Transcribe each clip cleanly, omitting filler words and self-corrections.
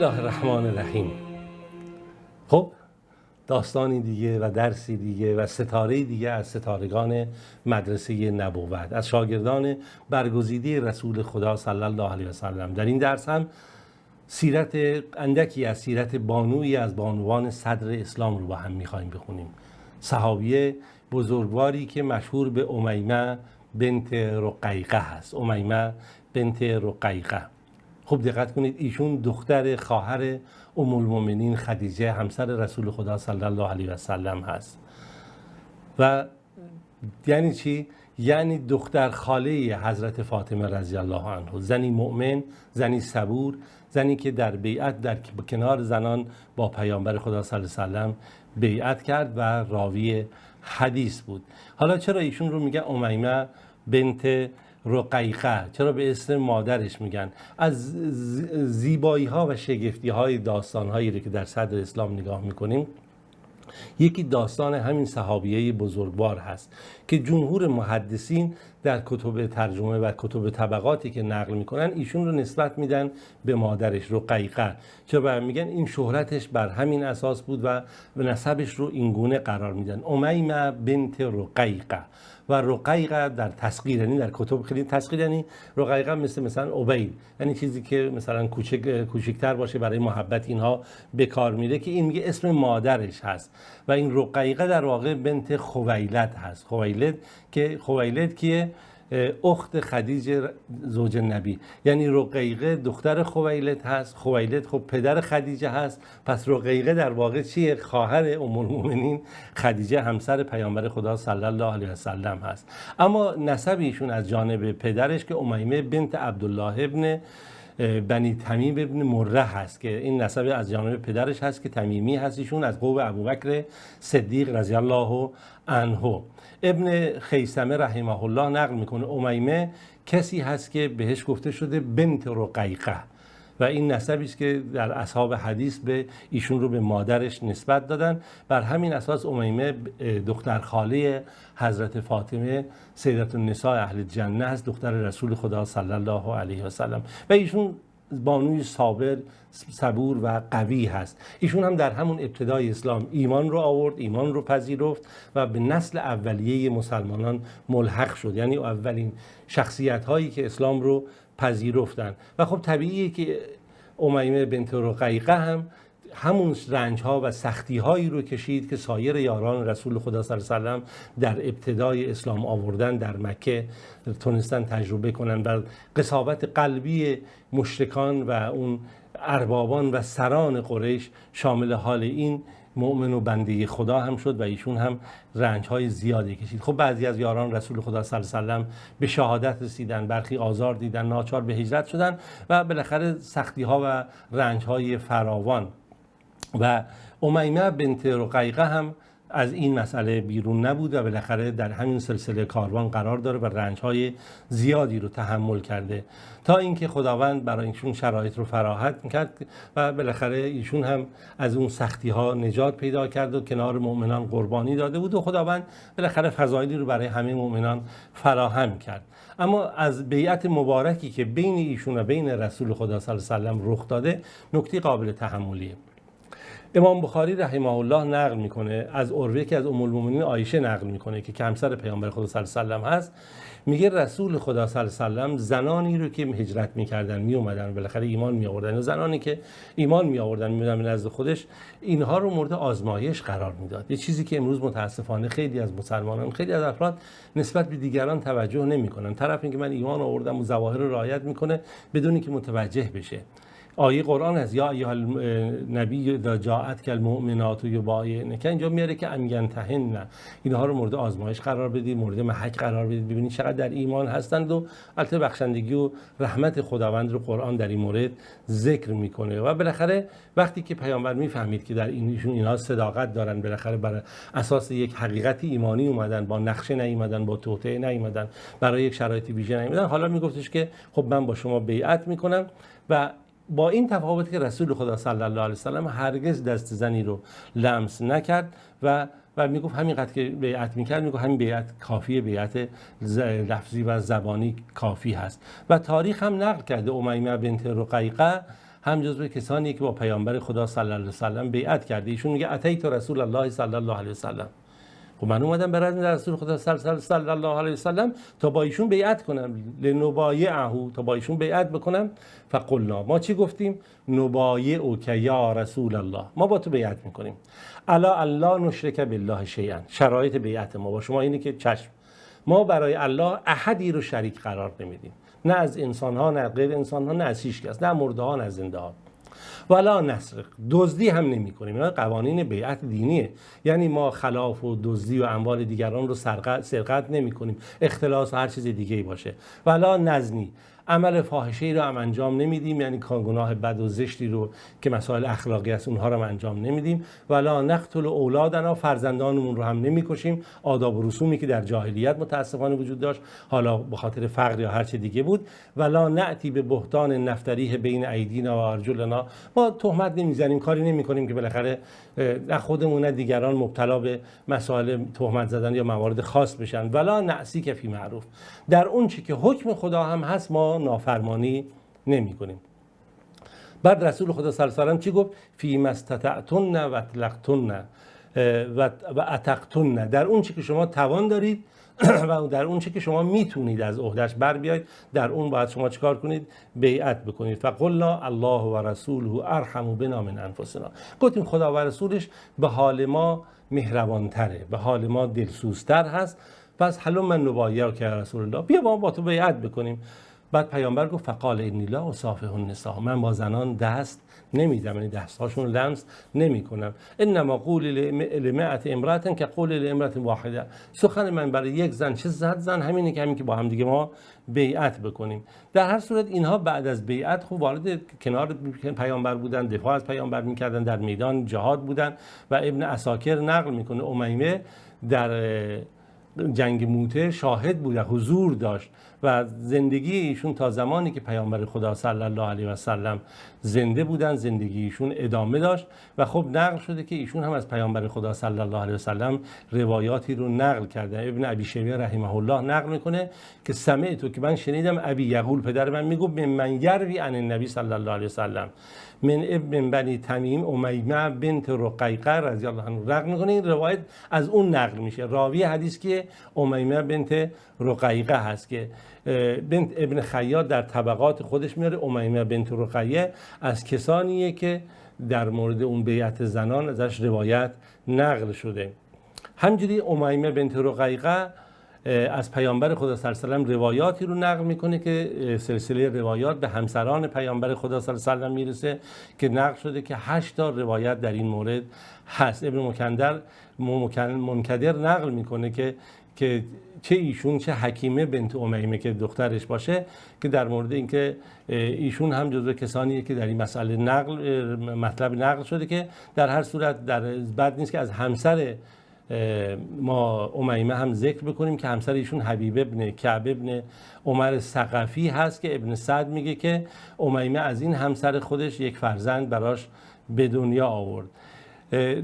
الله الرحمن الرحیم. خب داستانی دیگه و درسی دیگه و ستاره دیگه از ستارگان مدرسه نبوت، از شاگردان برگزیده رسول خدا صلی الله علیه و سلم. در این درس هم سیرت اندکی از سیرت بانویی از بانوان صدر اسلام رو با هم می‌خوایم بخونیم. صحابیه بزرگواری که مشهور به امیمه بنت رقیقه هست. امیمه بنت رقیقه. خوب دقت کنید، ایشون دختر خواهر ام المؤمنین خدیجه همسر رسول خدا صلی الله علیه و سلم هست. و یعنی چی؟ یعنی دختر خاله حضرت فاطمه رضی الله عنه، زنی مؤمن، زنی صبور، زنی که در بیعت در کنار زنان با پیامبر خدا صلی الله علیه و سلم بیعت کرد و راوی حدیث بود. حالا چرا ایشون رو میگن امیمه بنت رقیقه؟ چرا به اسم مادرش میگن؟ از زیبایی ها و شگفتی های داستان هایی رو که در صدر اسلام نگاه میکنیم، یکی داستان همین صحابیه بزرگوار هست که جمهور محدثین در کتب ترجمه و کتب طبقاتی که نقل میکنن ایشون رو نسبت میدن به مادرش رقیقه. چرا میگن این شهرتش بر همین اساس بود و نسبش رو اینگونه قرار میدن، امیمه بنت رقیقه. و رقیقه در تسغیر، یعنی در کتب خیلی تسغیر، یعنی رقیقه مثلا عبید، یعنی چیزی که مثلا کوچکتر باشه برای محبت اینها به کار میره، که این میگه اسم مادرش هست. و این رقیقه در واقع بنت خویلد هست. خویلد که اخت خدیجه زوج نبی، یعنی رقیقه دختر خویلد هست. خویلد خب پدر خدیجه هست، پس رقیقه در واقع چیه؟ خواهر ام المؤمنین خدیجه همسر پیامبر خدا صلی الله علیه و سلم هست. اما نسب ایشون از جانب پدرش که امیمه بنت عبدالله ابن بنی تمیم ابن مره هست، که این نسب از جانب پدرش هست که تمیمی هست. ایشون از قوم ابوبکر صدیق رضی الله عنه. ابن خیثمه رحمه الله نقل میکنه امیمه کسی هست که بهش گفته شده بنت رقیقه، و این نسبی است که در اصحاب حدیث به ایشون رو به مادرش نسبت دادن. بر همین اساس امیمه دختر خاله حضرت فاطمه سیدة النساء اهل جنه هست، دختر رسول خدا صلی الله علیه و سلم. و ایشون بانوی صبور و قوی هست. ایشون هم در همون ابتدای اسلام ایمان رو آورد، ایمان رو پذیرفت و به نسل اولیه مسلمانان ملحق شد، یعنی اولین شخصیت هایی که اسلام رو پذیرفتن. و خب طبیعیه که امیمه بنت رقیقه هم همون رنج ها و سختی هایی رو کشید که سایر یاران رسول خدا صلی الله علیه و سلم در ابتدای اسلام آوردن در مکه تونستن تجربه کنن. و قساوت قلبی مشرکان و اون اربابان و سران قریش شامل حال این مؤمن و بنده خدا هم شد و ایشون هم رنج های زیادی کشید. خب بعضی از یاران رسول خدا صلی الله علیه و سلم به شهادت رسیدن، برخی آزار دیدن، ناچار به هجرت شدن و بالاخره سختی ها و رنج های فراوان. و امیمه بنت رقیقه هم از این مسئله بیرون نبود و بالاخره در همین سلسله کاروان قرار داره و رنج‌های زیادی رو تحمل کرده تا اینکه خداوند برای ایشون شرایط رو فراهم کرد و بالاخره ایشون هم از اون سختی‌ها نجات پیدا کرد و کنار مؤمنان قربانی داده بود و خداوند بالاخره فضایلی رو برای همه مؤمنان فراهم کرد. اما از بیعت مبارکی که بین ایشون و بین رسول خدا صلی الله علیه و سلم رخ داده نکته قابل تحملیه. امام بخاری رحمه الله نقل میکنه از عروه که از ام المؤمنین عایشه نقل میکنه که همسر پیامبر خدا صلی الله علیه و سلم هست. میگه رسول خدا صلی الله علیه و سلم زنانی رو که هجرت میکردن میومدن بالاخره ایمان میآوردن، زنانی که ایمان میآوردن میومدن به نزد خودش، اینها رو مورد آزمایش قرار میداد. یه چیزی که امروز متاسفانه خیلی از مسلمانان، خیلی از افراد نسبت به دیگران توجه نمیکنن. طرف اینکه من ایمان آوردم و ظواهر رو رعایت میکنه بدون اینکه متوجه بشه. آیه قرآن از یا ایها النبی اذا جاءتک المؤمنات یبایعنک، اینجا میاره که ان ینتهن، اینها رو مورد آزمایش قرار بدید، مورد محک قرار بدید، ببینید چقدر در ایمان هستند. و البته بخشندگی و رحمت خداوند رو قرآن در این مورد ذکر میکنه. و بالاخره وقتی که پیامبر میفهمید که در اینها صداقت دارن، بالاخره بر اساس یک حقیقتی ایمانی اومدن، با نقشه نیومدن، با توطئه نیومدن، برای یک شرایط ویژه نیومدن، حالا میگفتش که خب من با شما بیعت میکنم. و با این تفاوت که رسول خدا صلی الله علیه و سلم هرگز دست زنی رو لمس نکرد و میگفت همینقدر که بیعت میکرد، میگفت همین بیعت کافیه، بیعت لفظی و زبانی کافی هست. و تاریخ هم نقل کرده امیمه بنت رقیقه هم جزو کسانی که با پیامبر خدا صلی الله علیه و سلم بیعت کرده. ایشون میگه اتیت رسول الله صلی الله علیه و سلم. خب من اومدم به رسول رسول خدا صلی الله علیه و سلم تا با ایشون بیعت کنم، لنبایعه، تا با ایشون بیعت بکنم. فقلنا، ما چی گفتیم؟ نبایعک یا رسول الله، ما با تو بیعت میکنیم. الا الله نشرک بالله شیئا، شرایط بیعت ما با شما اینه که چشم، ما برای الله احدی رو شریک قرار نمیدیم، نه از انسان ها، نه غیر انسان ها، نه از هیچ کس، نه مرده ها، نه زنده ها. ولا نسرق، دزدی هم نمی کنیم. اینا قوانین بیعت دینیه، یعنی ما خلاف و دزدی و اموال دیگران رو سرقت نمی کنیم، اختلاس و هر چیز دیگه ای باشه. ولا نزنی، عمل فاحشه ای رو هم انجام نمیدیم، یعنی گناه بد و زشتی رو که مسائل اخلاقی است اونها رو هم انجام نمیدیم. ولا نقتل اولادنا، فرزندانمون رو هم نمیکشیم. آداب و رسومی که در جاهلیت متاسفانه وجود داشت، حالا به خاطر فقر یا هر چه دیگه بود. ولا نأتی به بهتان نفتریه بین ایدینا و ارجلنا، ما تهمت نمیزنیم، کاری نمیکنیم که بالاخره نه خودمون نه دیگران مبتلا به مسائل تهمت زدن یا موارد خاص بشن. ولا نعسی که فی معروف، در اون چی که حکم خدا هم هست ما نافرمانی نمی کنیم. بعد رسول خدا صلی الله علیه و سلم چی گفت؟ فی ما استطعتن و اطلقتن و اتقتن، در اون چی که شما توان دارید و در اون چی که شما میتونید از عهدهش بر بیاید، در اون باید شما چیکار کنید؟ بیعت بکنید. فقلنا الله و رسوله ارحم بنا من انفسنا، گفتیم خدا و رسولش به حال ما مهربانتره، به حال ما دلسوزتر هست، پس حلم من نبایعک یا رسول الله، بیا با تو بیعت بکنیم. بعد پیامبر گفت فقال انی لا اصافح النساء، من با زنان دست نمیدم، یعنی دستهاشون لمس نمیکنم. انما قول لمئة امرأة که قول لامرأة واحده، سخن من برای یک زن چه 100 زن همینه که همین که با هم دیگه ما بیعت بکنیم. در هر صورت اینها بعد از بیعت خب وارد کنار پیامبر بودن، دفاع از پیامبر میکردن، در میدان جهاد بودن. و ابن عساکر نقل میکنه امیمه در جنگ موته شاهد بود، حضور داشت و زندگی ایشون تا زمانی که پیامبر خدا صلی الله علیه و سلم زنده بودن زندگی ایشون ادامه داشت. و خب نقل شده که ایشون هم از پیامبر خدا صلی الله علیه و سلم روایاتی رو نقل کرده. ابن ابی شیبه رحمه الله نقل میکنه که سمعت، که من شنیدم، ابی یقول، پدر من میگفت، من یروی عن النبی صلی الله علیه و سلم من ابن بنی تمیم امیمه بنت رقیقه رضی الله عنها، نقل میکنه. این روایت از اون نقل میشه، راوی حدیث که امیمه بنت رقیقه هست که بنت ابن خیاط در طبقات خودش میاره امیمه بنت رقیه از کسانیه که در مورد اون بیعت زنان ازش روایت نقل شده. همجوری امیمه بنت رقیقه از پیامبر خدا صلی الله علیه و سلم روایاتی رو نقل میکنه که سلسله روایات به همسران پیامبر خدا صلی الله علیه و سلم میرسه که نقل شده که 8 تا روایت در این مورد هست. ابن منکدر نقل میکنه که چه ایشون چه حکیمه بنت امیمه که دخترش باشه، که در مورد اینکه ایشون هم جزو کسانیه که در این مسئله مطلب نقل شده که در هر صورت در بد نیست که از همسر ما امیمه هم ذکر بکنیم که همسر ایشون حبیب ابن کعب ابن عمر ثقفی هست که ابن سعد میگه که امیمه از این همسر خودش یک فرزند براش به دنیا آورد.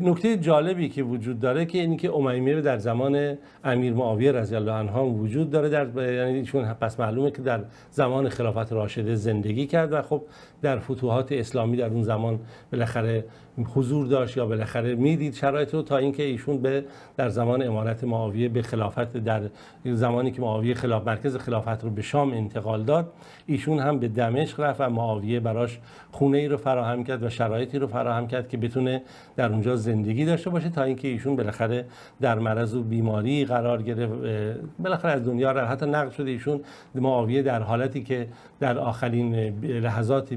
نکته جالبی که وجود داره که اینی که امیمه در زمان امیر معاویه رضی الله عنه وجود داره، یعنی ایشون پس معلومه که در زمان خلافت راشده زندگی کرد و خب در فتوحات اسلامی در اون زمان بالاخره حضور داشت یا بالاخره میدید شرایط رو، تا اینکه ایشون در زمان امارت معاویه به خلافت، در زمانی که معاویه مرکز خلافت رو به شام انتقال داد، ایشون هم به دمشق رفت و معاویه براش خونه ای رو فراهم کرد و شرایطی رو فراهم کرد که بتونه در اونجا زندگی داشته باشه، تا اینکه ایشون بالاخره در مرض و بیماری قرار گرفت، بالاخره از دنیا رفت. حتی نقل شده ایشون معاویه در حالتی که در آخرین لحظات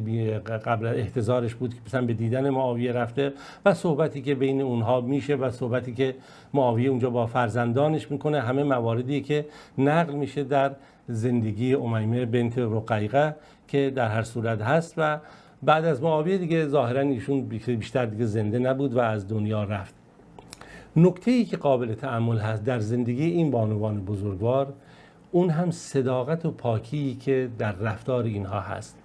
قبل احتضارش بود که مثلا به دیدن معاویه رفته و صحبتی که بین اونها میشه و صحبتی که معاویه اونجا با فرزندانش میکنه، همه مواردی که نقل میشه در زندگی امیمه بنت رقیقه که در هر صورت هست. و بعد از معاویه دیگه ظاهرا ایشون بیشتر دیگه زنده نبود و از دنیا رفت. نکته‌ای که قابل تأمل هست در زندگی این بانوان بزرگوار، اون هم صداقت و پاکی که در رفتار اینها هست.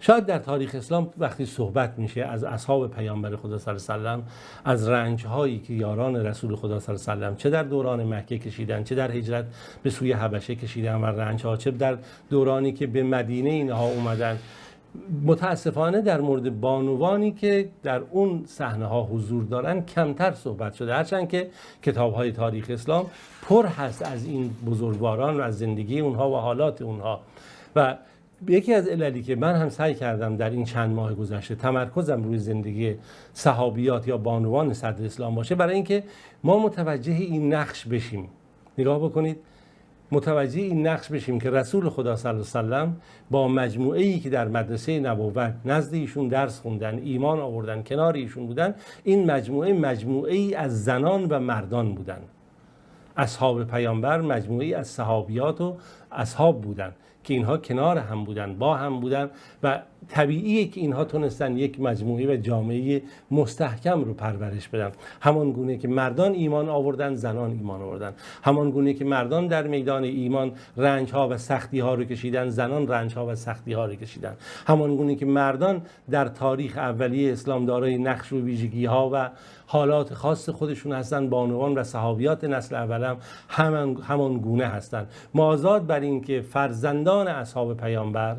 شاید در تاریخ اسلام وقتی صحبت میشه از اصحاب پیامبر خدا صلی الله علیه و سلم، از رنج‌هایی که یاران رسول خدا صلی الله علیه و سلم چه در دوران مکه کشیدن، چه در هجرت به سوی حبشه کشیدن و رنج‌ها، چه در دورانی که به مدینه اینها اومدن، متاسفانه در مورد بانوانی که در اون صحنه ها حضور دارن کمتر صحبت شده، هرچند که کتاب های تاریخ اسلام پر هست از این بزرگواران و از زندگی اونها و حالات اونها. و یکی از عللی که من هم سعی کردم در این چند ماه گذشته تمرکزم روی زندگی صحابیات یا بانوان صدر اسلام باشه، برای اینکه ما متوجه این نقش بشیم. نگاه بکنید، متوجه این نقش بشیم که رسول خدا صلی الله علیه و سلم با مجموعه ای که در مدرسه نبوت نزد ایشون درس خوندن، ایمان آوردن، کنار ایشون بودن، این مجموعه ای از زنان و مردان بودن. اصحاب پیامبر مجموعه ای از صحابیات و اصحاب بودن که اینها کنار هم بودن، با هم بودن و طبیعیه که اینها تونستن یک مجموعه و جامعه مستحکم رو پرورش بدن. همان گونه که مردان ایمان آوردن، زنان ایمان آوردن. همان گونه که مردان در میدان ایمان رنج ها و سختی ها رو کشیدن، زنان رنج ها و سختی ها رو کشیدن. همان گونه که مردان در تاریخ اولیه اسلام دارای نقش و ویژگی ها و حالات خاص خودشون هستن، بانوان و صحابیات نسل اول هم همان گونه هستن. ما آزاد بر این که فرزندان اصحاب پیامبر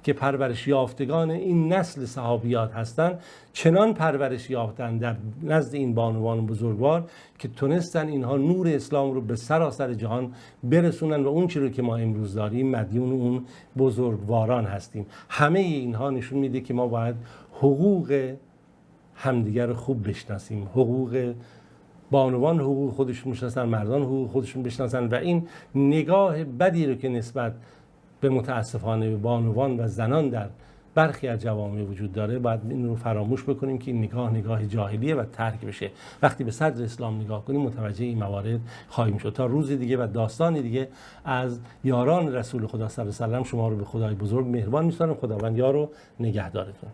که پرورش یافتگان این نسل صحابیات هستند چنان پرورش یافتن در نزد این بانوان بزرگوار که تونستن اینها نور اسلام رو به سراسر جهان برسونن و اون چیزی که ما امروز داریم مدیون اون بزرگواران هستیم. همه اینها نشون میده که ما باید حقوق همدیگر رو خوب بشناسیم. حقوق بانوان حقوق خودشون بشناسن، مردان حقوق خودشون بشناسن و این نگاه بدی رو که نسبت به متاسفانه به بانوان و زنان در برخی از جوامع وجود داره باید این رو فراموش بکنیم که این نگاه جاهلیه و ترک بشه. وقتی به صدر اسلام نگاه کنیم متوجه این موارد خواهیم شد. تا روز دیگه و داستان دیگه از یاران رسول خدا صلی الله علیه و سلم شما رو به خدای بزرگ مهربان می‌سپارم. خداوند یار و نگهدارتون.